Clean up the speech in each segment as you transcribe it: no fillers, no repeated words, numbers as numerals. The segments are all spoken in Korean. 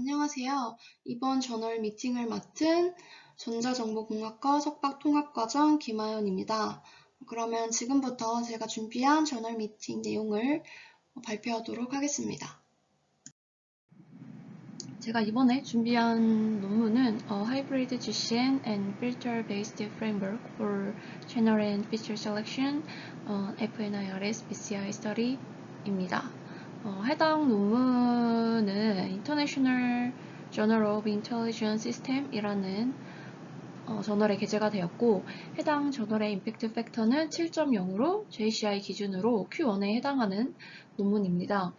안녕하세요. 이번 저널 미팅을 맡은 전자정보공학과 석박통합과정 김하연입니다. 그러면 지금부터 제가 준비한 저널 미팅 내용을 발표하도록 하겠습니다. 제가 이번에 준비한 논문은 Hybrid GCN and Filter Based Framework for Channel and Feature Selection FNIRS BCI Study입니다. 해당 논문은 International Journal of Intelligence System이라는 저널에 게재가 되었고, 해당 저널의 임팩트 팩터는 7.0으로 JCI 기준으로 Q1에 해당하는 논문입니다.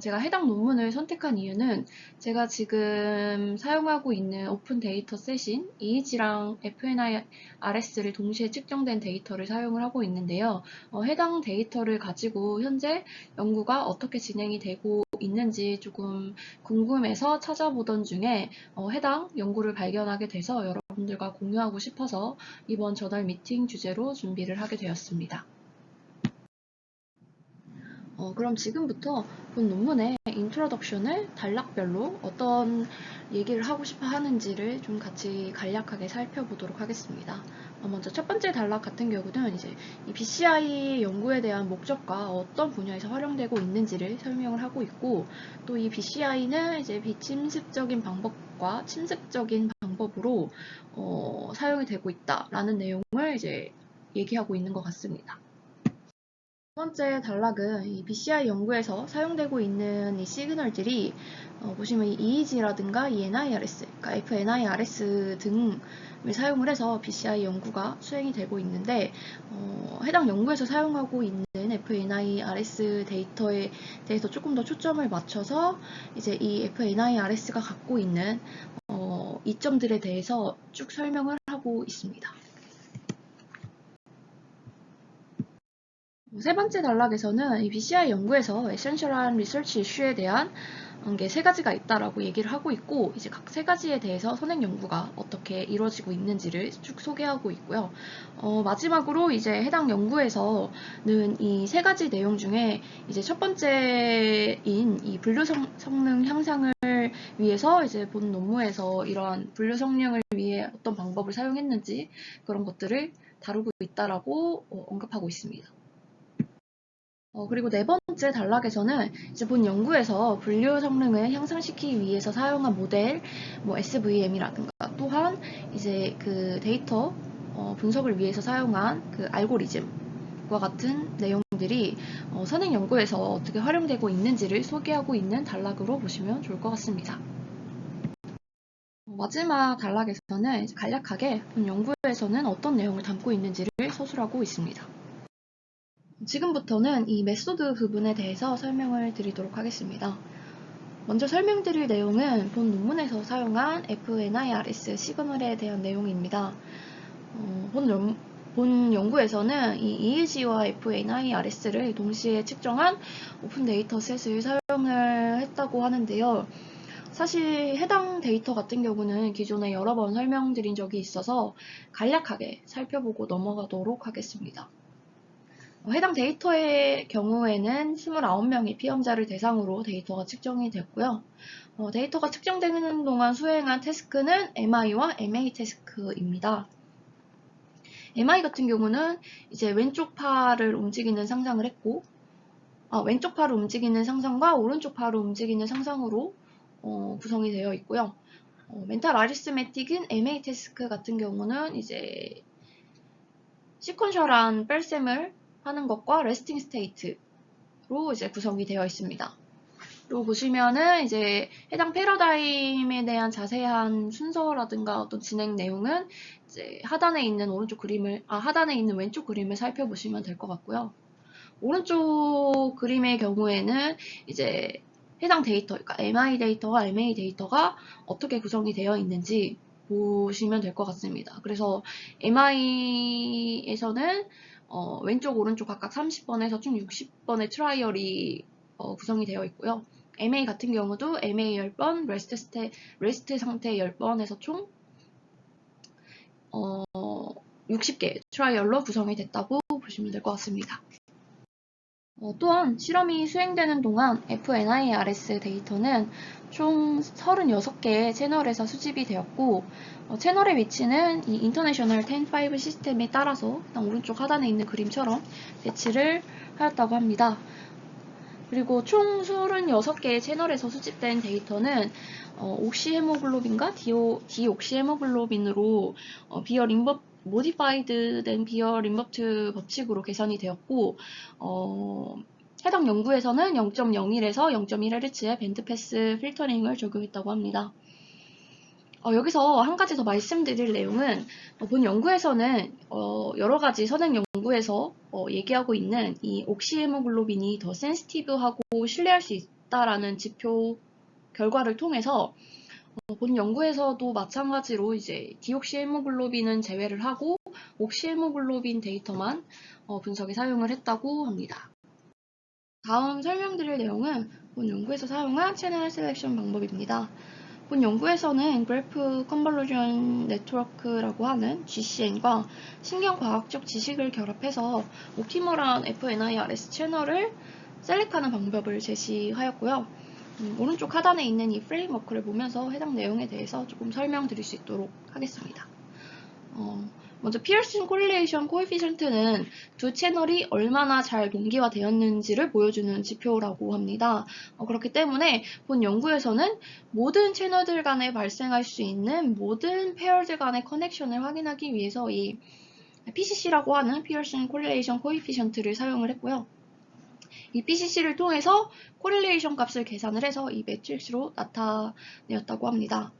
제가 해당 논문을 선택한 이유는 제가 지금 사용하고 있는 오픈 데이터 셋인 EEG랑 FNIRS를 동시에 측정된 데이터를 사용을 하고 있는데요. 해당 데이터를 가지고 현재 연구가 어떻게 진행이 되고 있는지 조금 궁금해서 찾아보던 중에 해당 연구를 발견하게 돼서 여러분들과 공유하고 싶어서 이번 저널 미팅 주제로 준비를 하게 되었습니다. 그럼 지금부터 본 논문의 인트로덕션을 단락별로 어떤 얘기를 하고 싶어 하는지를 좀 같이 간략하게 살펴보도록 하겠습니다. 먼저 첫 번째 단락 같은 경우는 이제 이 BCI 연구에 대한 목적과 어떤 분야에서 활용되고 있는지를 설명을 하고 있고, 또 이 BCI는 이제 비침습적인 방법과 침습적인 방법으로 사용이 되고 있다라는 내용을 이제 얘기하고 있는 것 같습니다. 두 번째 단락은 이 BCI 연구에서 사용되고 있는 이 시그널들이 보시면 이 EEG라든가 이 NIRS, 그러니까 FNIRS 등을 사용을 해서 BCI 연구가 수행이 되고 있는데, 해당 연구에서 사용하고 있는 FNIRS 데이터에 대해서 조금 더 초점을 맞춰서 이제 이 FNIRS가 갖고 있는 이점들에 대해서 쭉 설명을 하고 있습니다. 세 번째 단락에서는 이 BCI 연구에서 에센셜한 리서치 이슈에 대한 게 세 가지가 있다라고 얘기를 하고 있고, 이제 각 세 가지에 대해서 선행 연구가 어떻게 이루어지고 있는지를 쭉 소개하고 있고요. 마지막으로 이제 해당 연구에서는 이 세 가지 내용 중에 이제 첫 번째인 이 분류 성능 향상을 위해서 이제 본 논문에서 이러한 분류 성능을 위해 어떤 방법을 사용했는지 그런 것들을 다루고 있다라고 언급하고 있습니다. 그리고 네 번째 단락에서는 이제 본 연구에서 분류 성능을 향상시키기 위해서 사용한 모델, 뭐 SVM이라든가 또한 이제 그 데이터 분석을 위해서 사용한 그 알고리즘과 같은 내용들이 선행 연구에서 어떻게 활용되고 있는지를 소개하고 있는 단락으로 보시면 좋을 것 같습니다. 마지막 단락에서는 이제 간략하게 본 연구에서는 어떤 내용을 담고 있는지를 서술하고 있습니다. 지금부터는 이 메소드 부분에 대해서 설명을 드리도록 하겠습니다. 먼저 설명드릴 내용은 본 논문에서 사용한 FNIRS 시그널에 대한 내용입니다. 본 연구에서는 이 EEG와 FNIRS를 동시에 측정한 오픈 데이터셋을 사용을 했다고 하는데요. 사실 해당 데이터 같은 경우는 기존에 여러 번 설명드린 적이 있어서 간략하게 살펴보고 넘어가도록 하겠습니다. 해당 데이터의 경우에는 29명의 피험자를 대상으로 데이터가 측정이 됐고요. 데이터가 측정되는 동안 수행한 태스크는 MI와 MA 태스크입니다. MI 같은 경우는 이제 왼쪽 팔을 움직이는 상상을 했고, 왼쪽 팔을 움직이는 상상과 오른쪽 팔을 움직이는 상상으로 구성이 되어 있고요. 멘탈 아리스메틱인 MA 태스크 같은 경우는 이제 시퀀셜한 뺄셈을 하는 것과 레스팅 스테이트로 이제 구성이 되어 있습니다. 그리고 보시면은 이제 해당 패러다임에 대한 자세한 순서라든가 어떤 진행 내용은 이제 하단에 있는 왼쪽 그림을 살펴보시면 될 것 같고요. 오른쪽 그림의 경우에는 이제 해당 데이터, 그러니까 MI 데이터와 MA 데이터가 어떻게 구성이 되어 있는지 보시면 될 것 같습니다. 그래서 MI에서는 왼쪽, 오른쪽 각각 30번에서 총 60번의 트라이얼이 구성이 되어 있고요. MA 같은 경우도 MA 10번, 레스트 상태 10번에서 총 60개 트라이얼로 구성이 됐다고 보시면 될 것 같습니다. 또한 실험이 수행되는 동안 FNIRS 데이터는 총 36개의 채널에서 수집이 되었고 채널의 위치는 이 인터내셔널 10.5 시스템에 따라서 오른쪽 하단에 있는 그림처럼 배치를 하였다고 합니다. 그리고 총 36개의 채널에서 수집된 데이터는 옥시헤모글로빈과 디옥시헤모글로빈으로 모디파이드 된 비어 림버트 법칙으로 계산이 되었고 해당 연구에서는 0.01에서 0.1Hz의 밴드패스 필터링을 적용했다고 합니다. 여기서 한 가지 더 말씀드릴 내용은 본 연구에서는 여러 가지 선행 연구에서 얘기하고 있는 이 옥시헤모글로빈이 더 센시티브하고 신뢰할 수 있다라는 지표 결과를 통해서 본 연구에서도 마찬가지로 이제 디옥시헤모글로빈은 제외를 하고 옥시헤모글로빈 데이터만 분석에 사용을 했다고 합니다. 다음 설명드릴 내용은 본 연구에서 사용한 채널 셀렉션 방법입니다. 본 연구에서는 그래프 컨볼루션 네트워크라고 하는 GCN과 신경과학적 지식을 결합해서 옵티멀한 FNIRS 채널을 셀렉하는 방법을 제시하였고요. 오른쪽 하단에 있는 이 프레임워크를 보면서 해당 내용에 대해서 조금 설명드릴 수 있도록 하겠습니다. 먼저 피어슨 코릴레이션 코에피션트는 두 채널이 얼마나 잘 동기화되었는지를 보여주는 지표라고 합니다. 그렇기 때문에 본 연구에서는 모든 채널들 간에 발생할 수 있는 모든 페어들 간의 커넥션을 확인하기 위해서 이 PCC라고 하는 피어슨 코릴레이션 코에피션트를 사용을 했고요. 이 PCC를 통해서 코릴레이션 값을 계산을 해서 이 매트릭스로 나타내었다고 합니다.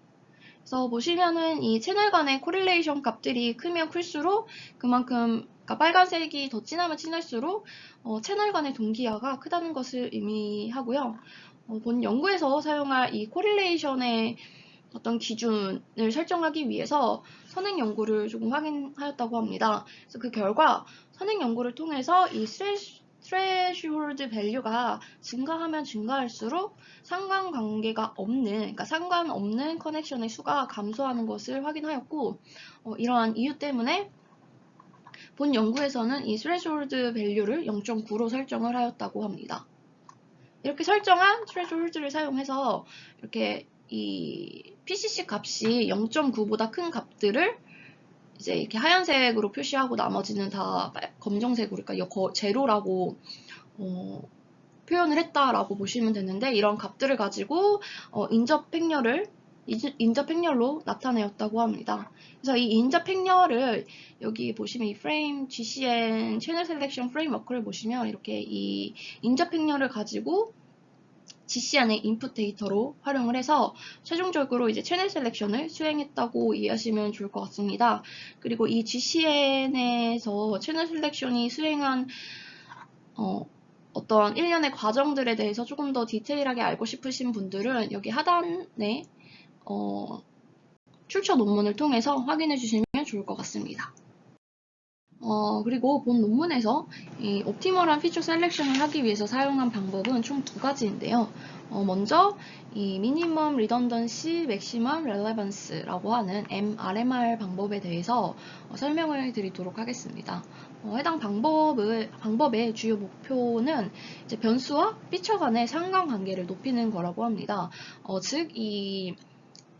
그래서 보시면은 이 채널 간의 코릴레이션 값들이 크면 클수록 그만큼 그러니까 빨간색이 더 진하면 진할수록 채널 간의 동기화가 크다는 것을 의미하고요. 본 연구에서 사용할 이 코릴레이션의 어떤 기준을 설정하기 위해서 선행 연구를 조금 확인하였다고 합니다. 그래서 그 결과 선행 연구를 통해서 이 threshold value가 증가하면 증가할수록 상관관계가 없는, 그러니까 상관없는 커넥션의 수가 감소하는 것을 확인하였고, 이러한 이유 때문에 본 연구에서는 이 threshold value를 0.9로 설정을 하였다고 합니다. 이렇게 설정한 threshold를 사용해서 이렇게 이 PCC 값이 0.9보다 큰 값들을 이제 이렇게 하얀색으로 표시하고 나머지는 다 검정색으로, 그러니까 제로라고 표현을 했다라고 보시면 되는데, 이런 값들을 가지고 인접 행렬로 나타내었다고 합니다. 그래서 이 인접 행렬을 여기 보시면 이 프레임 GCN 채널 셀렉션 프레임워크를 보시면 이렇게 이 인접 행렬을 가지고 GCN의 인풋 데이터로 활용을 해서 최종적으로 이제 채널 셀렉션을 수행했다고 이해하시면 좋을 것 같습니다. 그리고 이 GCN에서 채널 셀렉션이 수행한 어떤 일련의 과정들에 대해서 조금 더 디테일하게 알고 싶으신 분들은 여기 하단에 출처 논문을 통해서 확인해 주시면 좋을 것 같습니다. 그리고 본 논문에서 이 옵티멀한 피처 셀렉션을 하기 위해서 사용한 방법은 총 두 가지인데요. 먼저 이 미니멈 리던던시 맥시멈 렐레번스라고 하는 MRMR 방법에 대해서 설명을 드리도록 하겠습니다. 해당 방법의 주요 목표는 이제 변수와 피처 간의 상관관계를 높이는 거라고 합니다. 즉 이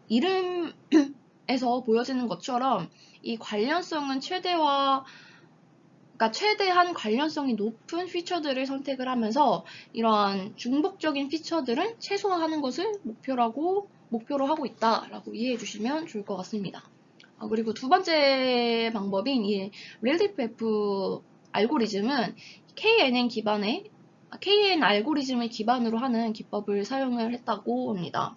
이름에서 보여지는 것처럼 이 관련성은 최대한 관련성이 높은 피처들을 선택을 하면서 이러한 중복적인 피처들은 최소화하는 것을 목표로 하고 있다라고 이해해 주시면 좋을 것 같습니다. 그리고 두 번째 방법인 이 렐리프 알고리즘은 KN 알고리즘을 기반으로 하는 기법을 사용을 했다고 합니다.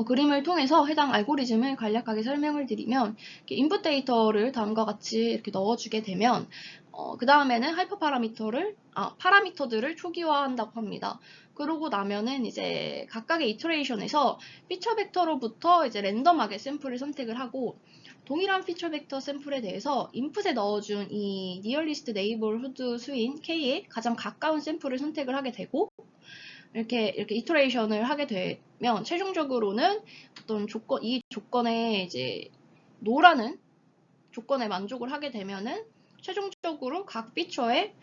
그림을 통해서 해당 알고리즘을 간략하게 설명을 드리면 인풋 데이터를 다음과 같이 이렇게 넣어주게 되면 그 다음에는 파라미터들을 초기화한다고 합니다. 그러고 나면은 이제 각각의 이터레이션에서 피처 벡터로부터 이제 랜덤하게 샘플을 선택을 하고 동일한 피처 벡터 샘플에 대해서 인풋에 넣어준 이 니어리스트 네이버후드 수인 K에 가장 가까운 샘플을 선택을 하게 되고 이렇게 이터레이션을 하게 되면 최종적으로는 어떤 이 조건에 이제 노라는 조건에 만족을 하게 되면은 최종적으로 각 피처에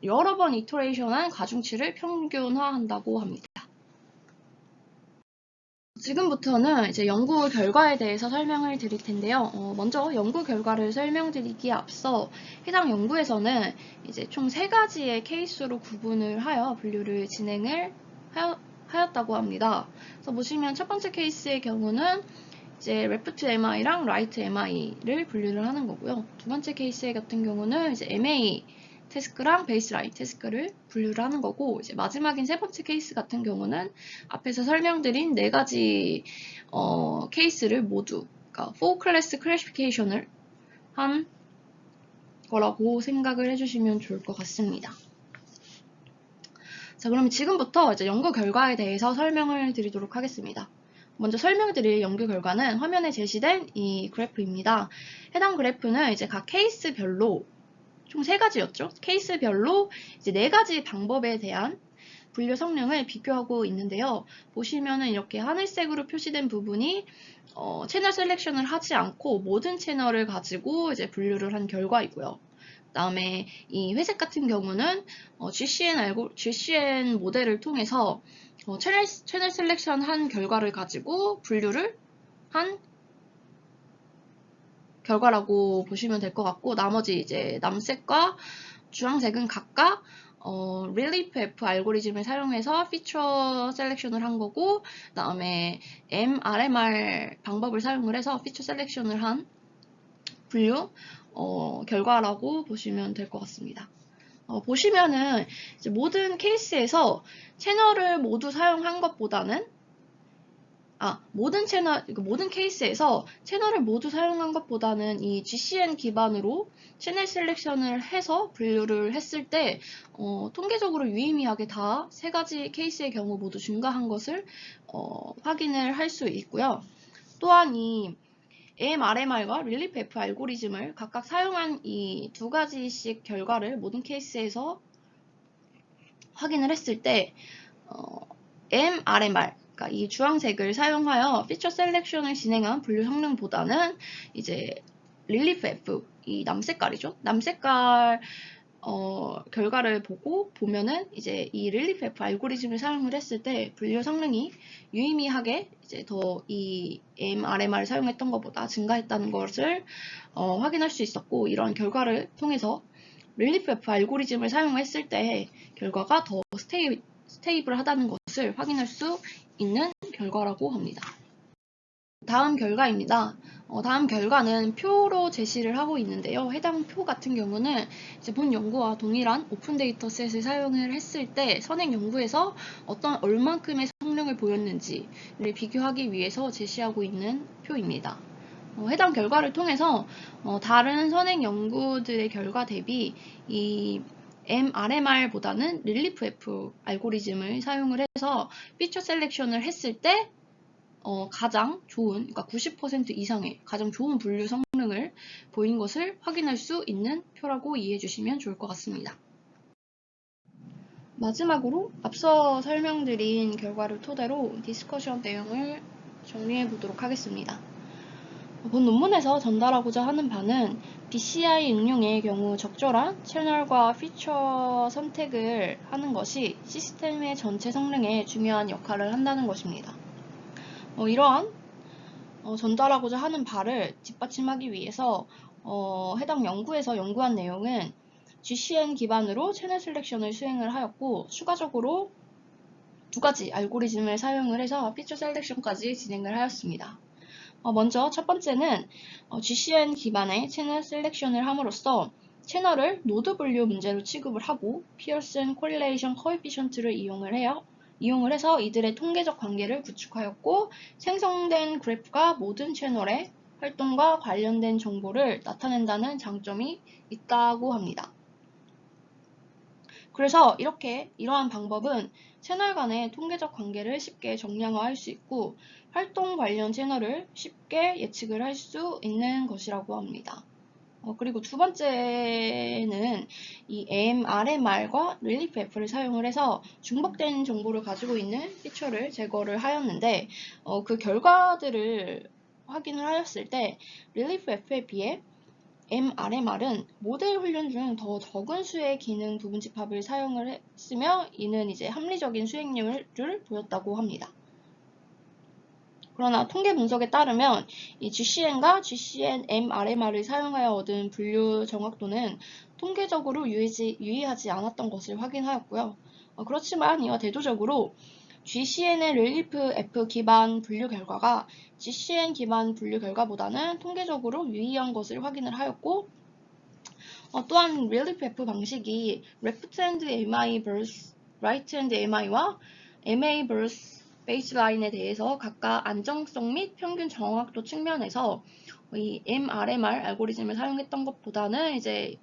여러 번 이터레이션한 가중치를 평균화한다고 합니다. 지금부터는 이제 연구 결과에 대해서 설명을 드릴 텐데요. 먼저 연구 결과를 설명드리기에 앞서 해당 연구에서는 이제 총 3가지의 케이스로 구분을 하여 분류를 진행을 하였다고 합니다. 그래서 보시면 첫 번째 케이스의 경우는 이제 레프트 MI랑 라이트 MI를 분류를 하는 거고요. 두 번째 케이스 같은 경우는 이제 MA 태스크랑 베이스라인 태스크를 분류를 하는 거고, 이제 마지막인 세 번째 케이스 같은 경우는 앞에서 설명드린 4가지 케이스를 모두, 그러니까 4클래스 클래시피케이션을 한 거라고 생각을 해주시면 좋을 것 같습니다. 자, 그럼 지금부터 이제 연구 결과에 대해서 설명을 드리도록 하겠습니다. 먼저 설명드릴 연구 결과는 화면에 제시된 이 그래프입니다. 해당 그래프는 이제 각 케이스별로 총 3가지였죠. 케이스별로 이제 4가지 방법에 대한 분류 성능을 비교하고 있는데요. 보시면은 이렇게 하늘색으로 표시된 부분이 채널 셀렉션을 하지 않고 모든 채널을 가지고 이제 분류를 한 결과이고요. 그다음에 이 회색 같은 경우는 GCN 모델을 통해서 채널 셀렉션 한 결과를 가지고 분류를 한 결과라고 보시면 될 것 같고, 나머지 이제 남색과 주황색은 각각 릴리프 F 알고리즘을 사용해서 피처 셀렉션을 한 거고, 그 다음에 MRMR 방법을 사용을 해서 피처 셀렉션을 한 분류 결과라고 보시면 될 것 같습니다. 보시면은 이제 모든 케이스에서 채널을 모두 사용한 것보다는 모든 케이스에서 채널을 모두 사용한 것보다는 이 GCN 기반으로 채널 셀렉션을 해서 분류를 했을 때 통계적으로 유의미하게 다 3가지 케이스의 경우 모두 증가한 것을 확인을 할 수 있고요. 또한 이 AMRMR과 릴리프 F 알고리즘을 각각 사용한 이 2가지씩 결과를 모든 케이스에서 확인을 했을 때 AMRMR, 그러니까 이 주황색을 사용하여 피처 셀렉션을 진행한 분류 성능보다는 이제 릴리프 F, 이 남색깔이죠. 남색깔 결과를 보면은 이제 이 릴리프 F 알고리즘을 사용을 했을 때 분류 성능이 유의미하게 이제 더 이 MRMR을 사용했던 것보다 증가했다는 것을 확인할 수 있었고, 이런 결과를 통해서 릴리프 F 알고리즘을 사용했을 때 결과가 더 스테이블하다는 것을 확인할 수 있는 결과라고 합니다. 다음 결과입니다. 다음 결과는 표로 제시를 하고 있는데요. 해당 표 같은 경우는 이제 본 연구와 동일한 오픈 데이터셋을 사용을 했을 때 선행 연구에서 얼만큼의 성능을 보였는지를 비교하기 위해서 제시하고 있는 표입니다. 해당 결과를 통해서 다른 선행 연구들의 결과 대비 이 MRMR보다는 릴리프 F 알고리즘을 사용을 해서 피처 셀렉션을 했을 때 가장 좋은, 그러니까 90% 이상의 가장 좋은 분류 성능을 보인 것을 확인할 수 있는 표라고 이해해 주시면 좋을 것 같습니다. 마지막으로 앞서 설명드린 결과를 토대로 디스커션 내용을 정리해 보도록 하겠습니다. 본 논문에서 전달하고자 하는 바는 BCI 응용의 경우 적절한 채널과 피처 선택을 하는 것이 시스템의 전체 성능에 중요한 역할을 한다는 것입니다. 이러한 전달하고자 하는 바를 뒷받침하기 위해서 해당 연구에서 연구한 내용은 GCN 기반으로 채널 셀렉션을 수행을 하였고, 추가적으로 2가지 알고리즘을 사용을 해서 피처 셀렉션까지 진행을 하였습니다. 먼저 첫 번째는 GCN 기반의 채널 셀렉션을 함으로써 채널을 노드 분류 문제로 취급을 하고 피어슨 코릴레이션 코에피션트를 이용을 해서 이들의 통계적 관계를 구축하였고, 생성된 그래프가 모든 채널의 활동과 관련된 정보를 나타낸다는 장점이 있다고 합니다. 그래서 이러한 방법은 채널 간의 통계적 관계를 쉽게 정량화할 수 있고 활동 관련 채널을 쉽게 예측을 할 수 있는 것이라고 합니다. 그리고 두 번째는 이 MRMR과 릴리프 F를 사용을 해서 중복된 정보를 가지고 있는 피처를 제거를 하였는데, 그 결과들을 확인을 하였을 때 릴리프 F에 비해 MRMR은 모델 훈련 중 더 적은 수의 기능 부분집합을 사용을 했으며 이는 이제 합리적인 수행률을 보였다고 합니다. 그러나 통계 분석에 따르면 이 GCN과 GCN-MRMR을 사용하여 얻은 분류 정확도는 통계적으로 유의하지 않았던 것을 확인하였고요. 그렇지만 이와 대조적으로 GCN의 릴리프 F 기반 분류 결과가 GCN 기반 분류 결과보다는 통계적으로 유의한 것을 확인을 하였고, 또한 릴리프 F 방식이 left hand MI vs right hand MI와 MA vs 베이스라인에 대해서 각각 안정성 및 평균 정확도 측면에서 이 MRMR 알고리즘을 사용했던 것보다는 이제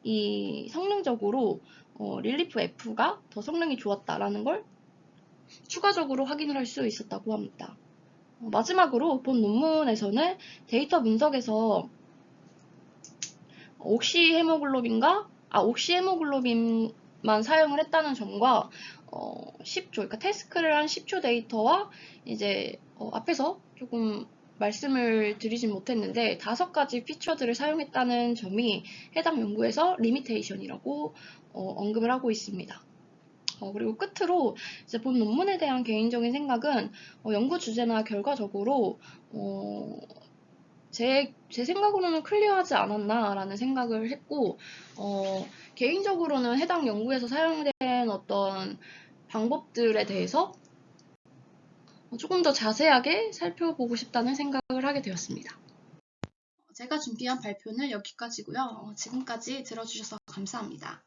이 성능적으로 릴리프 F가 더 성능이 좋았다라는 걸 추가적으로 확인을 할 수 있었다고 합니다. 마지막으로 본 논문에서는 데이터 분석에서 옥시 헤모글로빈만 사용을 했다는 점과 10초, 그러니까 태스크를 한 10초 데이터와 이제 앞에서 조금 말씀을 드리진 못했는데 5가지 피처들을 사용했다는 점이 해당 연구에서 리미테이션이라고 언급을 하고 있습니다. 그리고 끝으로 이제 본 논문에 대한 개인적인 생각은 연구 주제나 결과적으로 제 생각으로는 클리어하지 않았나라는 생각을 했고, 개인적으로는 해당 연구에서 사용된 어떤 방법들에 대해서 조금 더 자세하게 살펴보고 싶다는 생각을 하게 되었습니다. 제가 준비한 발표는 여기까지고요. 지금까지 들어주셔서 감사합니다.